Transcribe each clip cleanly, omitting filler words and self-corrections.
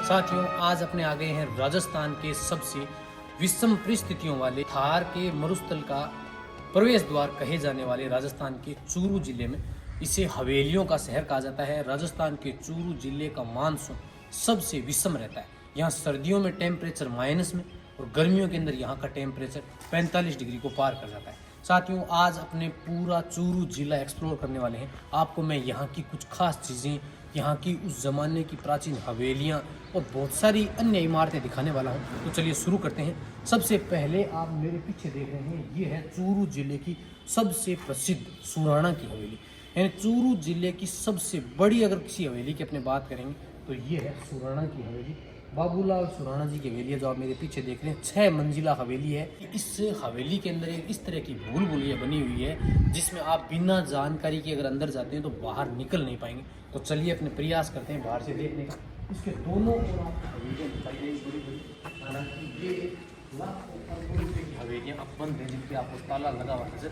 साथियों, आज अपने आ गए हैं राजस्थान के सबसे विषम परिस्थितियों वाले थार के मरुस्थल का प्रवेश द्वार कहे जाने वाले राजस्थान के चूरू जिले में। इसे हवेलियों का शहर कहा जाता है। राजस्थान के चूरू जिले का मानसून सबसे विषम रहता है। यहाँ सर्दियों में टेम्परेचर माइनस में और गर्मियों के अंदर यहाँ का टेम्परेचर 45 डिग्री को पार कर जाता है। साथियों, आज अपने पूरा चूरू जिला एक्सप्लोर करने वाले हैं। आपको मैं यहाँ की कुछ खास चीज़ें, यहाँ की उस ज़माने की प्राचीन हवेलियाँ और बहुत सारी अन्य इमारतें दिखाने वाला हूँ। तो चलिए शुरू करते हैं। सबसे पहले आप मेरे पीछे देख रहे हैं, ये है चूरू जिले की सबसे प्रसिद्ध सुराणा की हवेली। यानी चूरू जिले की सबसे बड़ी अगर किसी हवेली की अपने बात करेंगे तो ये है सुराणा की हवेली। बाबूलाल सुराणा जी की हवेली है, जो आप मेरे पीछे देख रहे हैं। 6 मंजिला हवेली है। इस हवेली के अंदर एक इस तरह की भूल भुलैया बनी हुई है जिसमें आप बिना जानकारी के अगर अंदर जाते हैं तो बाहर निकल नहीं पाएंगे। तो चलिए अपने प्रयास करते हैं बाहर से देखने का। इसके दोनों ओर आपको हवेलियाँ दिखाई देंगी बड़ी बड़ी। हालांकि ये लाखों करोड़ों रुपये की हवेलियाँ अब बंद है, जिनके आपको ताला लगा हुआ नजर।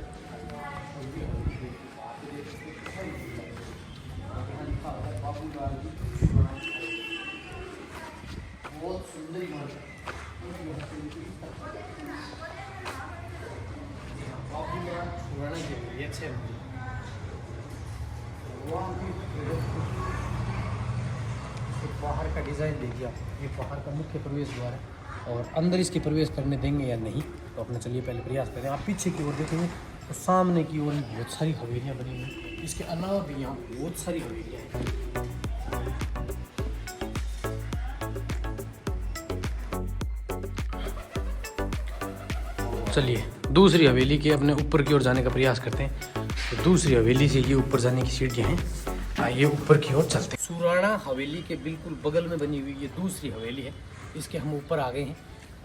बहुत सुंदर इमारत है। बाहर का डिज़ाइन देखिए आप, ये बाहर का मुख्य प्रवेश द्वार है और अंदर इसके प्रवेश करने देंगे या नहीं तो अपने चलिए पहले प्रयास करें। आप पीछे की ओर देखेंगे तो सामने की ओर बहुत सारी हवेलियाँ बनी हुई हैं। इसके अलावा भी यहाँ बहुत सारी हवेलियाँ हैं। चलिए दूसरी हवेली के अपने ऊपर की ओर जाने का प्रयास करते हैं। तो दूसरी हवेली से ये ऊपर जाने की सीढ़ियाँ हैं। आइए ऊपर की ओर चलते हैं। सुराणा हवेली के बिल्कुल बगल में बनी हुई ये दूसरी हवेली है। इसके हम ऊपर आ गए हैं।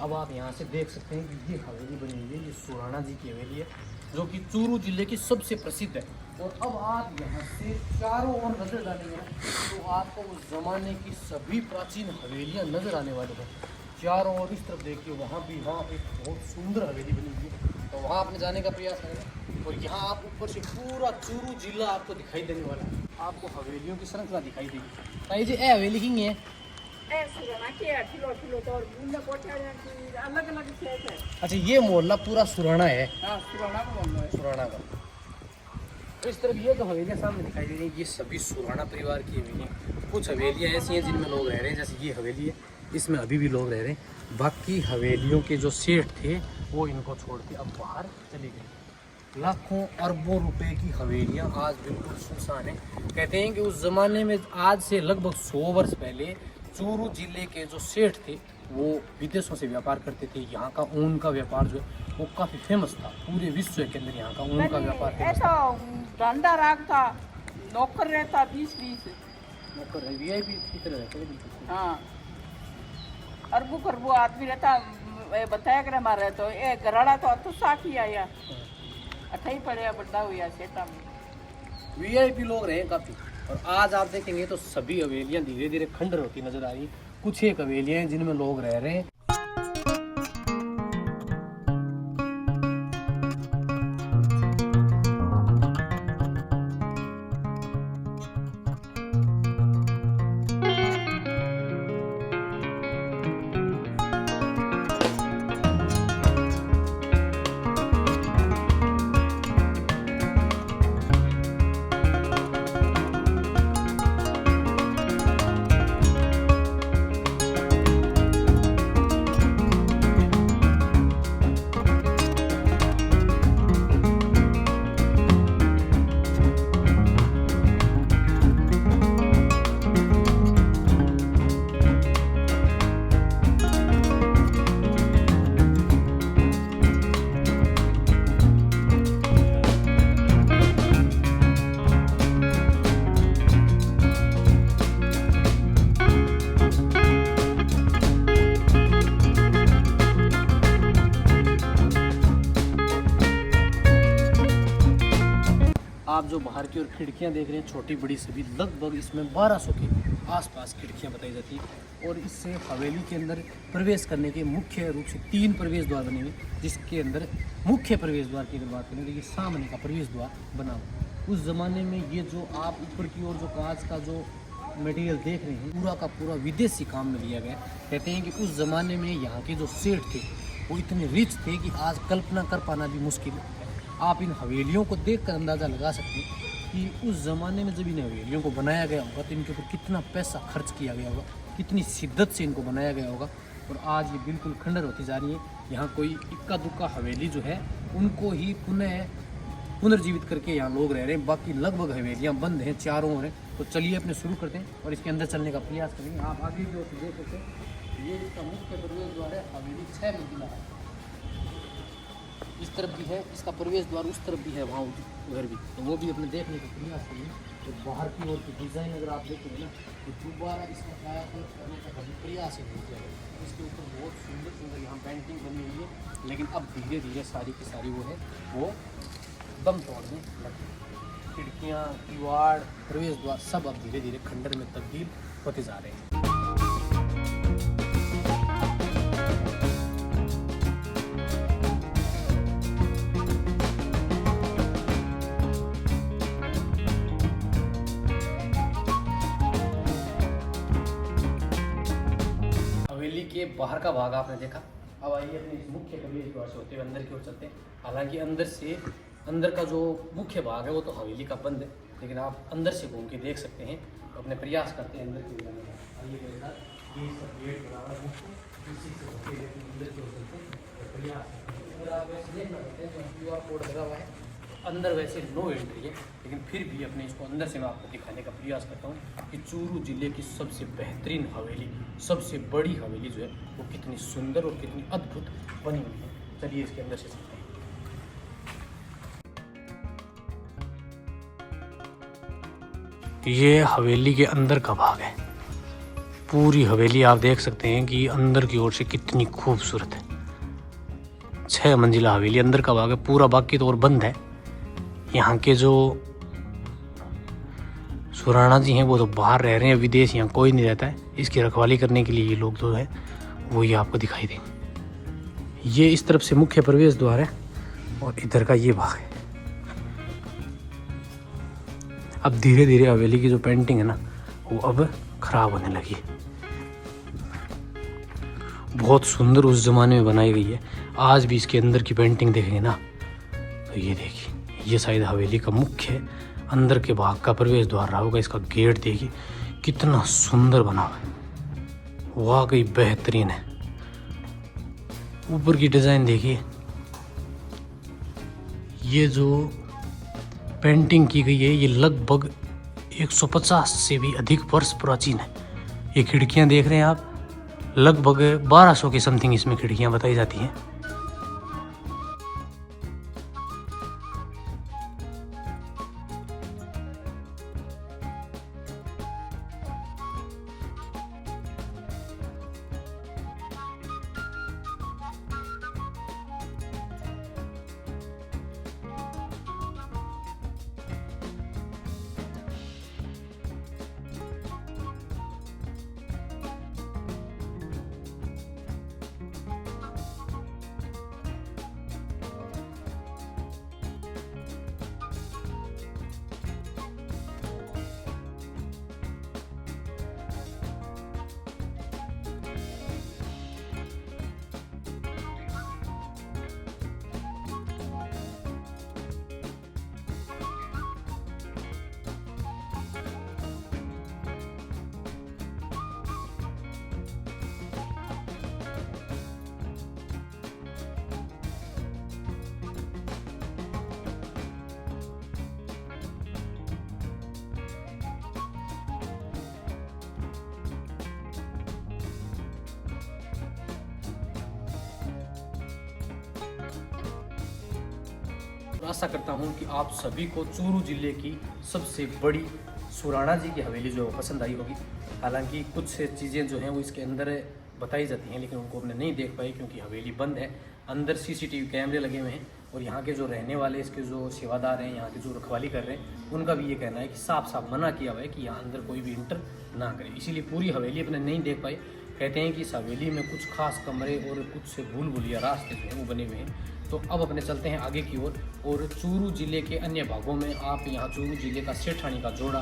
अब आप यहाँ से देख सकते हैं कि ये हवेली बनी हुई है, ये सुराणा जी की हवेली है जो कि चूरू जिले की सबसे प्रसिद्ध है। और अब आप यहाँ से चारों ओर नजर डालेंगे तो आपको उस जमाने की सभी प्राचीन हवेलियाँ नजर आने वाली हैं। चारों ओर इस तरफ देखिए, वहाँ भी वहाँ एक बहुत सुंदर हवेली बनी हुई है, तो वहाँ आपने जाने का प्रयास करेंगे। और यहाँ आप ऊपर से पूरा चूरू जिला आपको दिखाई देने वाला है। आपको हवेलियों की श्रृंखला दिखाई देगी। ताई जी, ए हवेली की है अलग अलग है। अच्छा, ये मोहल्ला पूरा सुराणा है। सुराणा का मोहल्ला है। सुराणा का। तो इस तरफ ये जो हवेलियाँ सामने दिखाई दे रही है, ये सभी सुराणा परिवार की हवेलियाँ। कुछ हवेलियाँ ऐसी हैं जिनमें लोग रह रहे हैं, जैसे ये हवेली है, इसमें अभी भी लोग रह रहे हैं। बाकी हवेलियों के जो सेठ थे वो इनको छोड़ के अब बाहर चले गए। लाखों अरबों रुपए की हवेलियां आज बिल्कुल सुनसान है। कहते हैं कि उस ज़माने में, आज से लगभग 100 वर्ष पहले, चूरू जिले के जो सेठ थे वो विदेशों से व्यापार करते थे। यहाँ का ऊन का व्यापार जो है वो काफ़ी फेमस था। पूरे विश्व के अंदर यहाँ का ऊन का व्यापार फेमस था। धंधा राग था, नौकर रहता 20-20 नौकर है, वीआईपी की तरह रहते हैं। हाँ, अरबू खरबू आदमी रहता। बताया कर हमारे तो ये घराड़ा तो साखी आया अठा ही पड़े बड़ा हुआ सेटा में। वीआईपी लोग रहे काफ़ी। और आज आप देखेंगे तो सभी हवेलियाँ धीरे धीरे खंडर होती नजर आ रही हैं। कुछ एक हवेलियाँ हैं जिनमें लोग रह रहे हैं। आप जो बाहर की ओर खिड़कियां देख रहे हैं, छोटी बड़ी सभी, लगभग इसमें 1200 के आसपास खिड़कियां बताई जाती हैं। और इससे हवेली के अंदर प्रवेश करने के मुख्य रूप से 3 प्रवेश द्वार बने हुए, जिसके अंदर मुख्य प्रवेश द्वार की अगर बात करें तो ये सामने का प्रवेश द्वार बना हुआ। उस ज़माने में ये जो आप ऊपर की ओर जो कांच का जो मटेरियल देख रहे हैं पूरा का पूरा विदेशी काम में लिया गया। कहते हैं कि उस ज़माने में यहाँ के जो सेठ थे वो इतने रिच थे कि आज कल्पना कर पाना भी मुश्किल है। आप इन हवेलियों को देख कर अंदाज़ा लगा सकते हैं कि उस ज़माने में जब इन हवेलियों को बनाया गया होगा तो इनके ऊपर कितना पैसा खर्च किया गया होगा, कितनी शिद्दत से इनको बनाया गया होगा। और आज ये बिल्कुल खंडर होती जा रही है। यहाँ कोई इक्का दुक्का हवेली जो है उनको ही पुनर्जीवित करके यहाँ लोग रह रहे हैं। बाकी लगभग हवेलियाँ बंद हैं, चारों ओर हैं। तो चलिए अपने शुरू करते हैं और इसके अंदर चलने का प्रयास करेंगे। आप आगे की ओर से देख सकते हैं ये इसका मुख्य प्रवेश द्वार है। हवेली 6 मंजिला है। इस तरफ भी है इसका प्रवेश द्वार, उस तरफ भी है, वहाँ उधर भी, तो वो भी अपने देखने का प्रयास करेंगे। तो बाहर की ओर की डिज़ाइन अगर आप देखेंगे ना तो दोबारा इसका कायाकल्प करने का कभी प्रयास ही नहीं किया गया। इसके ऊपर बहुत सुंदर सुंदर यहाँ पेंटिंग बनी हुई है, लेकिन अब धीरे धीरे सारी की सारी वो दम तोड़ने लगी। खिड़कियाँ, किवाड़, प्रवेश द्वार सब अब धीरे धीरे खंडर में तब्दील होते जा रहे हैं। हवेली के बाहर का भाग आपने देखा। अब आइए अपने इस मुख्य प्रवेश द्वार से होते हुए अंदर की ओर चलते हैं। हालांकि अंदर का जो मुख्य भाग है वो तो हवेली का बंद है, लेकिन आप अंदर से घूम के देख सकते हैं। अपने प्रयास करते हैं अंदर की ओर जाने का। आइए मेरे साथ, ये इसका गेट बना हुआ है, इसी से होते हुए अंदर की ओर चलते हैं और प्रयास करते हैं। अगर आप वैसे देखना चाहते हैं तो QR कोड लगा हुआ है, अंदर वैसे नो एंट्री है, लेकिन फिर भी अपने इसको अंदर से मैं आपको दिखाने का प्रयास करता हूँ कि चूरू जिले की सबसे बेहतरीन हवेली, सबसे बड़ी हवेली जो है वो कितनी सुंदर और कितनी अद्भुत बनी हुई है। चलिए इसके अंदर से चलते हैं। ये हवेली के अंदर का भाग है। पूरी हवेली आप देख सकते हैं कि अंदर की ओर से कितनी खूबसूरत है। 6 मंजिला हवेली अंदर का भाग है पूरा, बाकी तो और बंद है। यहाँ के जो सुराणा जी हैं वो तो बाहर रह रहे हैं, विदेश यहाँ कोई नहीं रहता है। इसकी रखवाली करने के लिए ये लोग जो है वो ये आपको दिखाई देंगे। ये इस तरफ से मुख्य प्रवेश द्वार है और इधर का ये भाग है। अब धीरे धीरे हवेली की जो पेंटिंग है ना वो अब खराब होने लगी है। बहुत सुंदर उस ज़माने में बनाई गई है। आज भी इसके अंदर की पेंटिंग देखेंगे ना तो ये देखिए, ये शायद हवेली का मुख्य अंदर के भाग का प्रवेश द्वार रहा होगा। इसका गेट देखिए कितना सुंदर बना हुआ है, वाकई बेहतरीन है। ऊपर की डिज़ाइन देखिए, ये जो पेंटिंग की गई है ये लगभग 150 से भी अधिक वर्ष प्राचीन है। ये खिड़कियां देख रहे हैं आप, लगभग 1200 की समथिंग इसमें खिड़कियां बताई जाती हैं। आशा करता हूँ कि आप सभी को चूरू जिले की सबसे बड़ी सुराणा जी की हवेली जो है वो पसंद आई होगी। हालांकि कुछ चीज़ें जो हैं वो इसके अंदर बताई जाती हैं, लेकिन उनको हमने नहीं देख पाई क्योंकि हवेली बंद है। अंदर CCTV कैमरे लगे हुए हैं और यहाँ के जो रहने वाले, इसके जो सेवादार हैं, यहाँ के जो रखवाली कर रहे हैं, उनका भी ये कहना है कि साफ साफ मना किया हुआ है कि यहाँ अंदर कोई भी इंटर ना करे। इसीलिए पूरी हवेली अपने नहीं देख पाई। कहते हैं कि इस हवेली में कुछ खास कमरे और कुछ से भूल भूलिया रास्ते जो हैं वो बने हुए हैं। तो अब अपने चलते हैं आगे की ओर और चूरू जिले के अन्य भागों में। आप यहाँ चूरू जिले का सेठानी का जोड़ा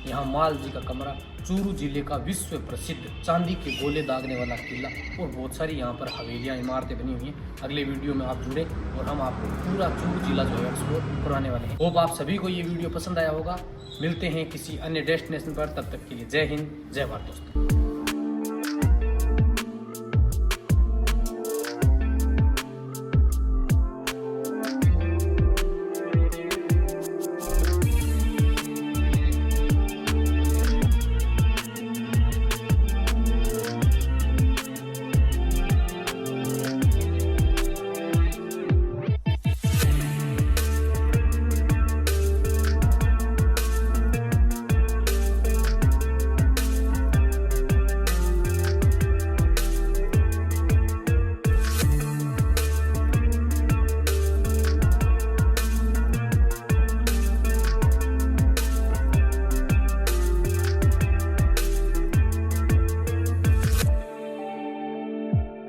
यहाँ माल जी का कमरा, चूरू जिले का विश्व प्रसिद्ध चांदी के गोले दागने वाला किला और बहुत सारी यहाँ पर हवेलियाँ इमारतें बनी हुई हैं। अगले वीडियो में आप जुड़े और हम आपको पूरा चूरू जिला जो है एक्सप्लोर कराने वाले हैं। होप आप सभी को ये वीडियो पसंद आया होगा। मिलते हैं किसी अन्य डेस्टिनेशन पर, तब तक के लिए जय हिंद, जय भारत दोस्तों।